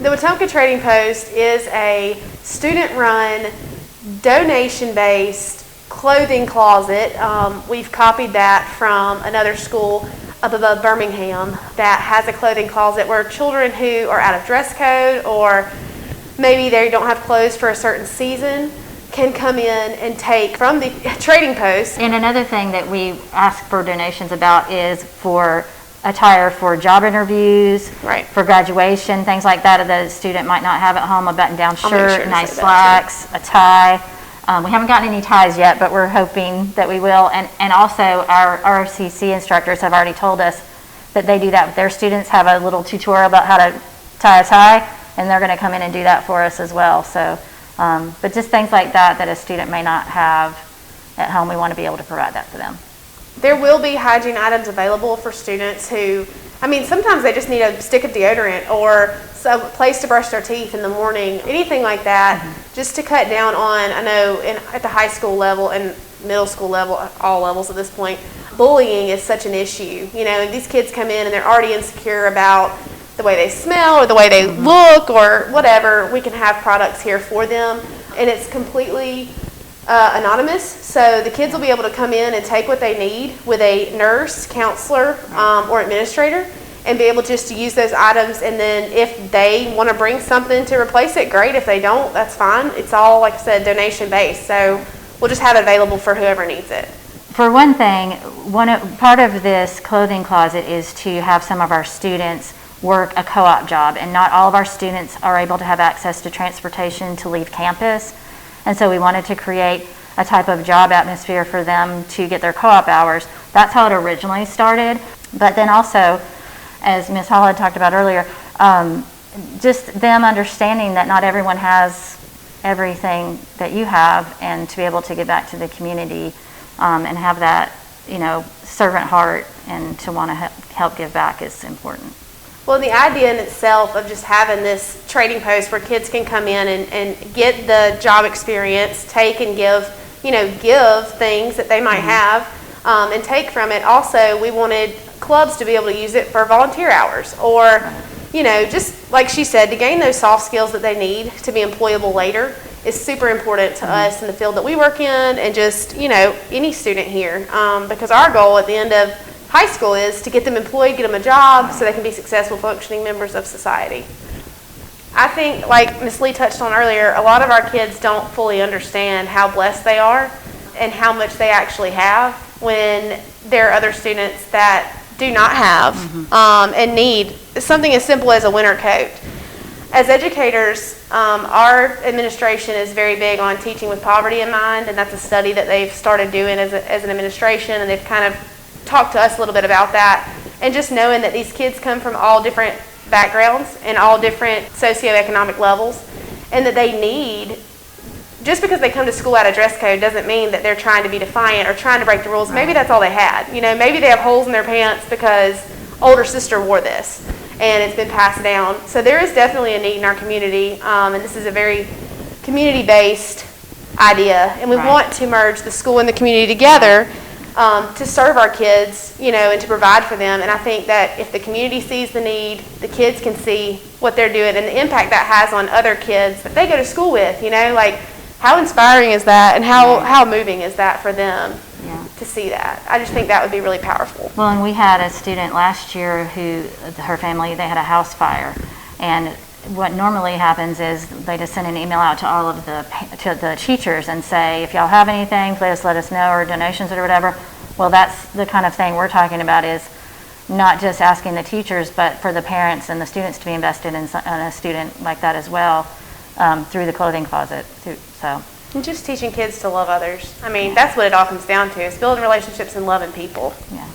The Wetumpka Trading Post is a student-run, donation-based clothing closet. We've copied that from another school up above Birmingham that has a clothing closet where children who are out of dress code or maybe they don't have clothes for a certain season can come in and take from the Trading Post. And another thing that we ask for donations about is for attire for job interviews, right, for graduation, things like that a student might not have at home, a button-down shirt, nice slacks, a tie. We haven't gotten any ties yet, but we're hoping that we will. And also our RCC instructors have already told us that they do that with their students, have a little tutorial about how to tie a tie, and they're going to come in and do that for us as well. So, but just things like that a student may not have at home, we want to be able to provide that for them. There will be hygiene items available for students who, sometimes they just need a stick of deodorant or some place to brush their teeth in the morning, anything like that, just to cut down on, I know at the high school level and middle school level, all levels at this point, bullying is such an issue. And these kids come in and they're already insecure about the way they smell or the way they look or whatever. We can have products here for them, and it's completely anonymous, so the kids will be able to come in and take what they need with a nurse, counselor, or administrator, and be able just to use those items. And then if they want to bring something to replace it, great. If they don't, that's fine. It's all, like I said, donation based, so we'll just have it available for whoever needs it. For one thing, part of this clothing closet is to have some of our students work a co-op job, and not all of our students are able to have access to transportation to leave campus. And so we wanted to create a type of job atmosphere for them to get their co-op hours. That's how it originally started. But then also, as Ms. Hall had talked about earlier, just them understanding that not everyone has everything that you have, and to be able to give back to the community and have that, servant heart and to want to help give back is important. Well, the idea in itself of just having this trading post where kids can come in and get the job experience, take and give things that they might have and take from it. Also, we wanted clubs to be able to use it for volunteer hours or, just like she said, to gain those soft skills that they need to be employable later is super important to us in the field that we work in, and just, any student here, because our goal at the end of high school is to get them employed, get them a job so they can be successful functioning members of society. I think, like Ms. Lee touched on earlier, a lot of our kids don't fully understand how blessed they are and how much they actually have when there are other students that do not have and need something as simple as a winter coat. As educators, our administration is very big on teaching with poverty in mind, and that's a study that they've started doing as an administration, and they've kind of talked to us a little bit about that. And just knowing that these kids come from all different backgrounds and all different socioeconomic levels, and that they need, just because they come to school out of dress code doesn't mean that they're trying to be defiant or trying to break the rules. Maybe that's all they had. Maybe they have holes in their pants because older sister wore this and it's been passed down. So there is definitely a need in our community, and this is a very community-based idea, and we want to merge the school and the community together to serve our kids, and to provide for them. And I think that if the community sees the need, the kids can see what they're doing and the impact that has on other kids that they go to school with, like how inspiring is that, and how moving is that for them to see that. I just think that would be really powerful. Well, and we had a student last year who, her family, they had a house fire, and what normally happens is they just send an email out to all of the teachers and say, if y'all have anything, please let us know, or donations or whatever. Well, that's the kind of thing we're talking about, is not just asking the teachers, but for the parents and the students to be invested in a student like that as well, through the clothing closet. And just teaching kids to love others. That's what it all comes down to, is building relationships and loving people. Yeah.